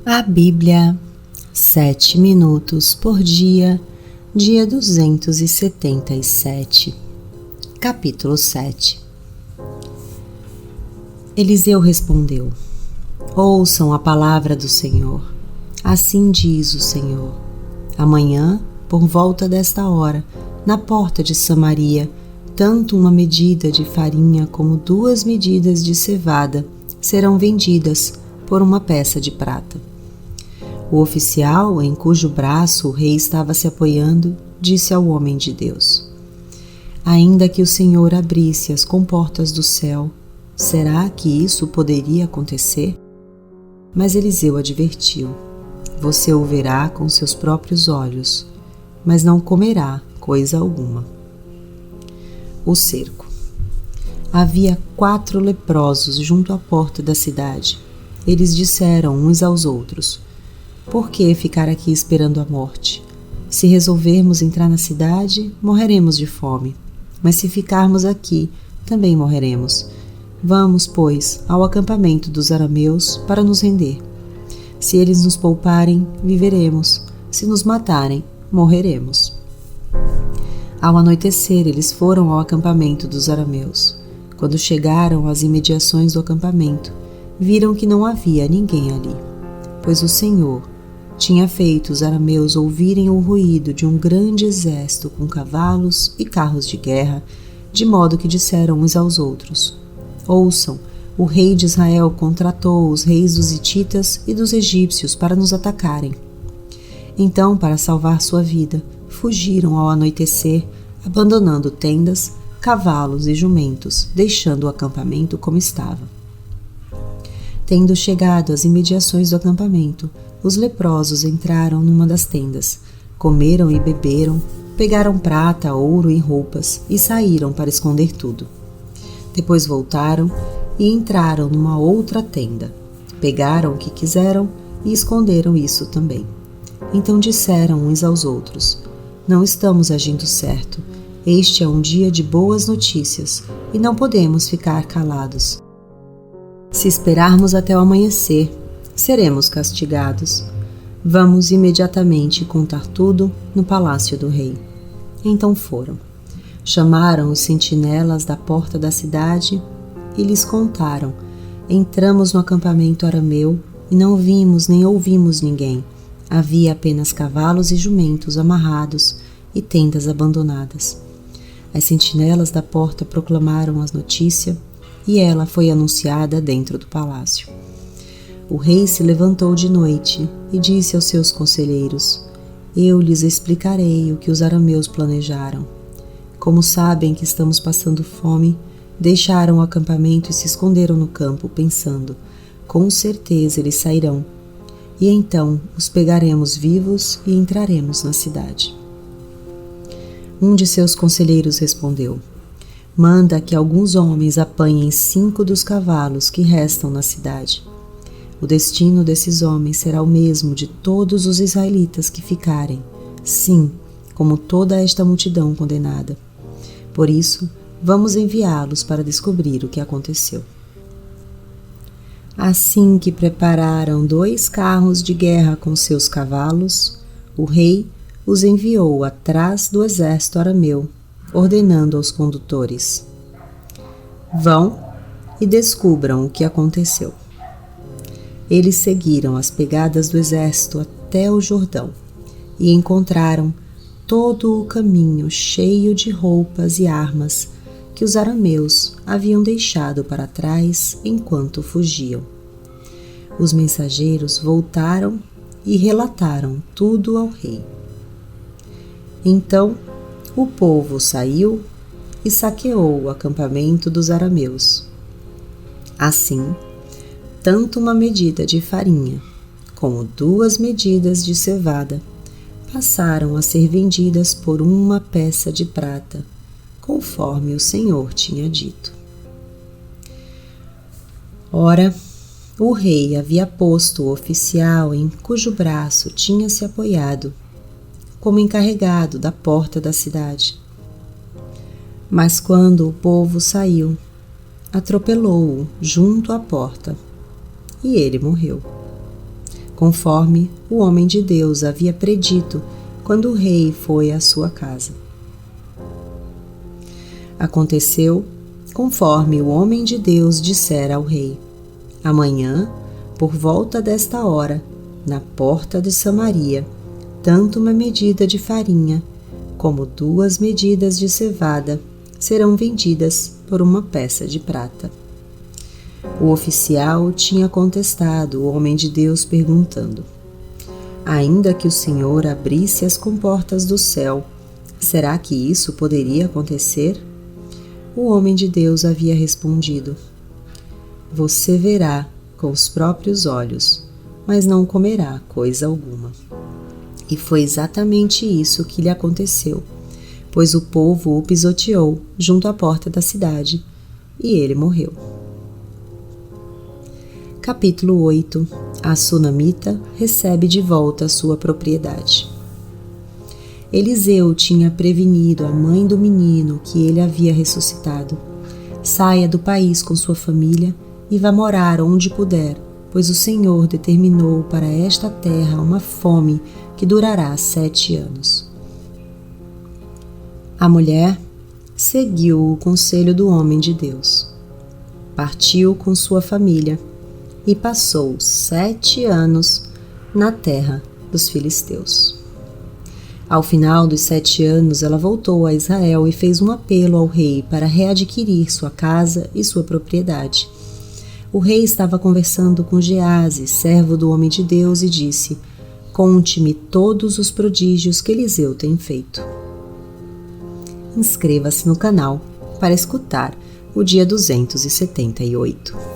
A Bíblia, 7 minutos por dia, dia 277, capítulo 7. Eliseu respondeu: Ouçam a palavra do Senhor. Assim diz o Senhor: amanhã, por volta desta hora, na porta de Samaria, tanto uma medida de farinha como 2 medidas de cevada serão vendidas por uma peça de prata. O oficial, em cujo braço o rei estava se apoiando, disse ao homem de Deus: Ainda que o Senhor abrisse as comportas do céu, será que isso poderia acontecer? Mas Eliseu advertiu: Você o verá com seus próprios olhos, mas não comerá coisa alguma. O cerco. Havia 4 leprosos junto à porta da cidade. Eles disseram uns aos outros: Por que ficar aqui esperando a morte? Se resolvermos entrar na cidade, morreremos de fome. Mas se ficarmos aqui, também morreremos. Vamos, pois, ao acampamento dos arameus para nos render. Se eles nos pouparem, viveremos. Se nos matarem, morreremos. Ao anoitecer, eles foram ao acampamento dos arameus. Quando chegaram às imediações do acampamento, viram que não havia ninguém ali, pois o Senhor tinha feito os arameus ouvirem o ruído de um grande exército com cavalos e carros de guerra, de modo que disseram uns aos outros: Ouçam, o rei de Israel contratou os reis dos hititas e dos egípcios para nos atacarem. Então, para salvar sua vida, fugiram ao anoitecer, abandonando tendas, cavalos e jumentos, deixando o acampamento como estava. Tendo chegado às imediações do acampamento, os leprosos entraram numa das tendas, comeram e beberam, pegaram prata, ouro e roupas e saíram para esconder tudo. Depois voltaram e entraram numa outra tenda, pegaram o que quiseram e esconderam isso também. Então disseram uns aos outros: Não estamos agindo certo. Este é um dia de boas notícias e não podemos ficar calados. Se esperarmos até o amanhecer, seremos castigados. Vamos imediatamente contar tudo no palácio do rei. Então foram. Chamaram os sentinelas da porta da cidade e lhes contaram: Entramos no acampamento arameu e não vimos nem ouvimos ninguém. Havia apenas cavalos e jumentos amarrados e tendas abandonadas. As sentinelas da porta proclamaram a notícia e ela foi anunciada dentro do palácio. O rei se levantou de noite e disse aos seus conselheiros: Eu lhes explicarei o que os arameus planejaram. Como sabem que estamos passando fome, deixaram o acampamento e se esconderam no campo, pensando: Com certeza eles sairão. E então os pegaremos vivos e entraremos na cidade. Um de seus conselheiros respondeu: Manda que alguns homens apanhem 5 dos cavalos que restam na cidade. O destino desses homens será o mesmo de todos os israelitas que ficarem, sim, como toda esta multidão condenada. Por isso, vamos enviá-los para descobrir o que aconteceu. Assim que prepararam 2 carros de guerra com seus cavalos, o rei os enviou atrás do exército arameu, ordenando aos condutores: Vão e descubram o que aconteceu. Eles seguiram as pegadas do exército até o Jordão e encontraram todo o caminho cheio de roupas e armas que os arameus haviam deixado para trás enquanto fugiam. Os mensageiros voltaram e relataram tudo ao rei. Então o povo saiu e saqueou o acampamento dos arameus. Assim, tanto uma medida de farinha como 2 medidas de cevada passaram a ser vendidas por uma peça de prata, conforme o Senhor tinha dito. Ora, o rei havia posto o oficial em cujo braço tinha se apoiado, como encarregado da porta da cidade. Mas quando o povo saiu, atropelou-o junto à porta, e ele morreu. conforme o homem de Deus havia predito quando o rei foi à sua casa. Aconteceu conforme o homem de Deus dissera ao rei: amanhã, por volta desta hora, na porta de Samaria, tanto uma medida de farinha como 2 medidas de cevada serão vendidas por uma peça de prata. O oficial tinha contestado o homem de Deus perguntando: ainda que o Senhor abrisse as comportas do céu, será que isso poderia acontecer? O homem de Deus havia respondido: você verá com os próprios olhos, mas não comerá coisa alguma. E foi exatamente isso que lhe aconteceu, pois o povo o pisoteou junto à porta da cidade, e ele morreu. Capítulo 8. A sunamita recebe de volta sua propriedade. Eliseu tinha prevenido a mãe do menino que ele havia ressuscitado: saia do país com sua família e vá morar onde puder, pois o Senhor determinou para esta terra uma fome que durará 7 anos. A mulher seguiu o conselho do homem de Deus. Partiu com sua família e passou 7 anos na terra dos filisteus. Ao final dos 7 anos, ela voltou a Israel e fez um apelo ao rei para readquirir sua casa e sua propriedade. O rei estava conversando com Geazi, servo do homem de Deus, e disse: conte-me todos os prodígios que Eliseu tem feito. Inscreva-se no canal para escutar o dia 278.